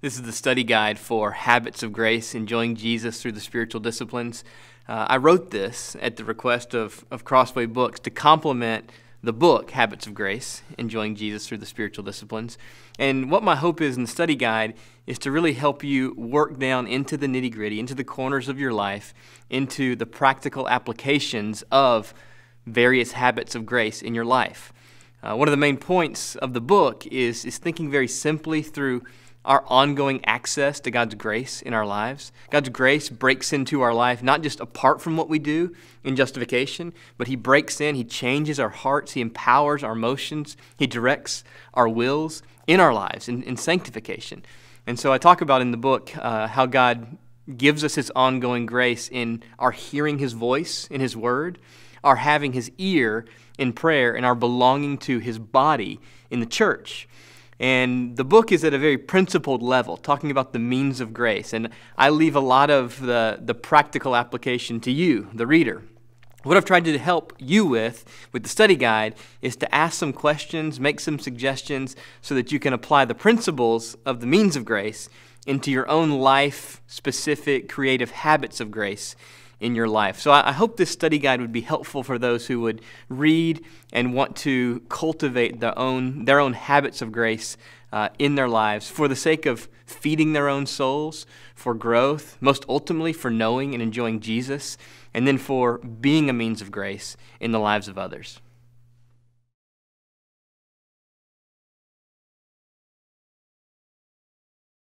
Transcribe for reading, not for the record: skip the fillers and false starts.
This is the study guide for Habits of Grace, Enjoying Jesus Through the Spiritual Disciplines. I wrote this at the request of Crossway Books to complement the book, Habits of Grace, Enjoying Jesus Through the Spiritual Disciplines. And what my hope is in the study guide is to really help you work down into the nitty-gritty, into the corners of your life, into the practical applications of various habits of grace in your life. One of the main points of the book is thinking very simply through our ongoing access to God's grace in our lives. God's grace breaks into our life not just apart from what we do in justification, but He breaks in, He changes our hearts, He empowers our emotions, He directs our wills in our lives in sanctification. And so I talk about in the book how God gives us His ongoing grace in our hearing His voice in His Word, our having His ear in prayer, and our belonging to His body in the church. And the book is at a very principled level, talking about the means of grace. And I leave a lot of the practical application to you, the reader. What I've tried to help you with the study guide is to ask some questions, make some suggestions, so that you can apply the principles of the means of grace into your own life-specific creative habits of grace in your life. So I hope this study guide would be helpful for those who would read and want to cultivate their own habits of grace in their lives for the sake of feeding their own souls, for growth, most ultimately for knowing and enjoying Jesus, and then for being a means of grace in the lives of others.